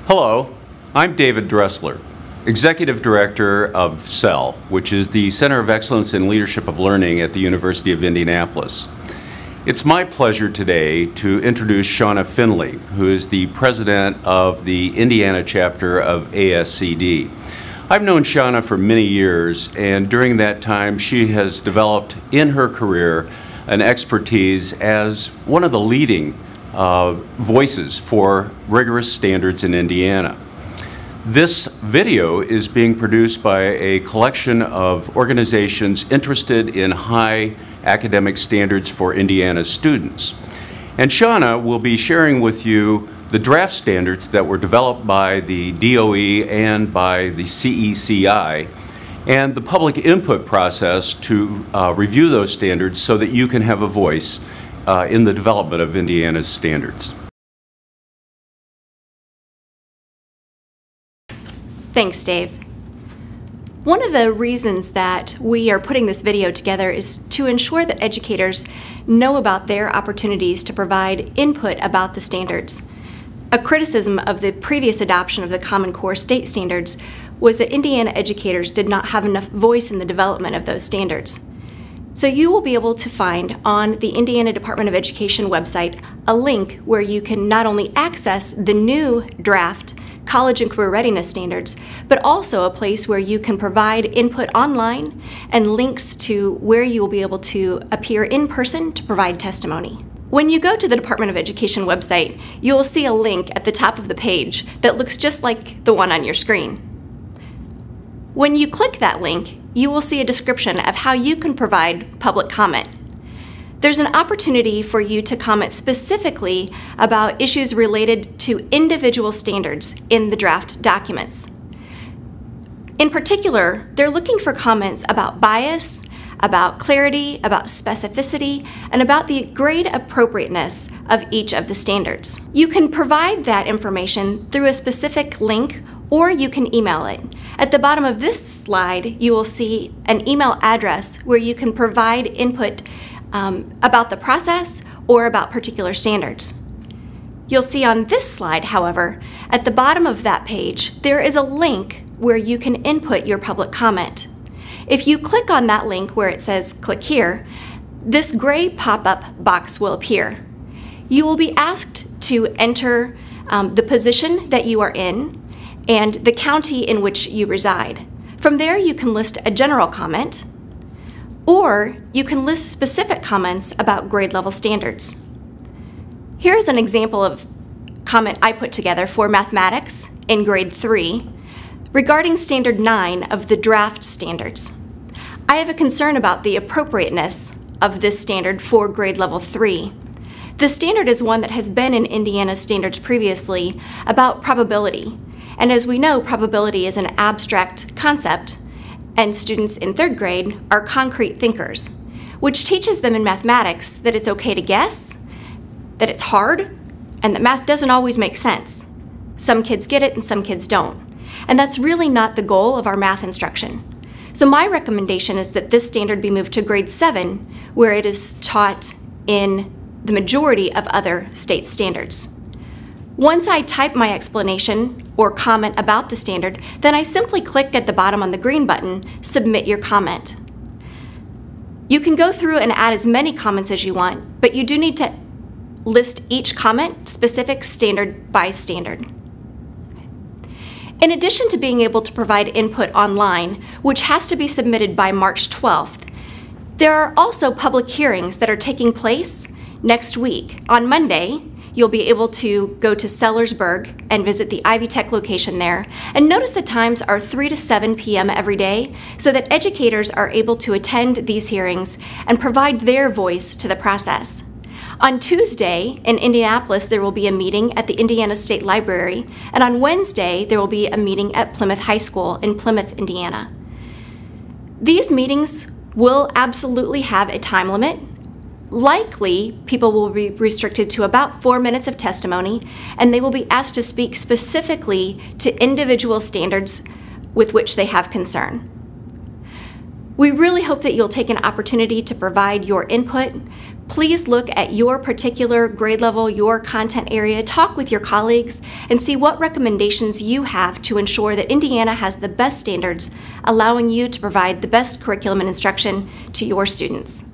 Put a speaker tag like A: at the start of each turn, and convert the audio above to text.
A: Hello, I'm David Dressler, Executive Director of CEL, which is the Center of Excellence in Leadership of Learning at the University of Indianapolis. It's my pleasure today to introduce Shauna Finley, who is the President of the Indiana chapter of ASCD. I've known Shauna for many years, and during that time she has developed in her career an expertise as one of the leading voices for rigorous standards in Indiana. This video is being produced by a collection of organizations interested in high academic standards for Indiana students. And Shauna will be sharing with you the draft standards that were developed by the DOE and by the CECI and the public input process to review those standards so that you can have a voice in the development of Indiana's standards.
B: Thanks, Dave. One of the reasons that we are putting this video together is to ensure that educators know about their opportunities to provide input about the standards. A criticism of the previous adoption of the Common Core state standards was that Indiana educators did not have enough voice in the development of those standards. So you will be able to find on the Indiana Department of Education website a link where you can not only access the new draft college and career readiness standards, but also a place where you can provide input online and links to where you will be able to appear in person to provide testimony. When you go to the Department of Education website, you will see a link at the top of the page that looks just like the one on your screen. When you click that link, you will see a description of how you can provide public comment. There's an opportunity for you to comment specifically about issues related to individual standards in the draft documents. In particular, they're looking for comments about bias, about clarity, about specificity, and about the grade appropriateness of each of the standards. You can provide that information through a specific link, or you can email it. At the bottom of this slide, you will see an email address where you can provide input about the process or about particular standards. You'll see on this slide, however, at the bottom of that page, there is a link where you can input your public comment. If you click on that link where it says click here, this gray pop-up box will appear. You will be asked to enter the position that you are in and the county in which you reside. From there, you can list a general comment, or you can list specific comments about grade level standards. Here's an example of comment I put together for mathematics in grade 3 regarding standard 9 of the draft standards. I have a concern about the appropriateness of this standard for grade level 3. The standard is one that has been in Indiana standards previously about probability. And as we know, probability is an abstract concept, and students in 3rd grade are concrete thinkers, which teaches them in mathematics that it's okay to guess, that it's hard, and that math doesn't always make sense. Some kids get it and some kids don't. And that's really not the goal of our math instruction. So my recommendation is that this standard be moved to grade 7, where it is taught in the majority of other state standards. Once I type my explanation or comment about the standard, then I simply click at the bottom on the green button, Submit Your Comment. You can go through and add as many comments as you want, but you do need to list each comment specific standard by standard. In addition to being able to provide input online, which has to be submitted by March 12th, there are also public hearings that are taking place next week. On Monday, you'll be able to go to Sellersburg and visit the Ivy Tech location there. And notice the times are 3 to 7 p.m. every day so that educators are able to attend these hearings and provide their voice to the process. On Tuesday in Indianapolis, there will be a meeting at the Indiana State Library, and on Wednesday, there will be a meeting at Plymouth High School in Plymouth, Indiana. These meetings will absolutely have a time limit. Likely, people will be restricted to about 4 minutes of testimony, and they will be asked to speak specifically to individual standards with which they have concern. We really hope that you'll take an opportunity to provide your input. Please look at your particular grade level, your content area, talk with your colleagues, and see what recommendations you have to ensure that Indiana has the best standards, allowing you to provide the best curriculum and instruction to your students.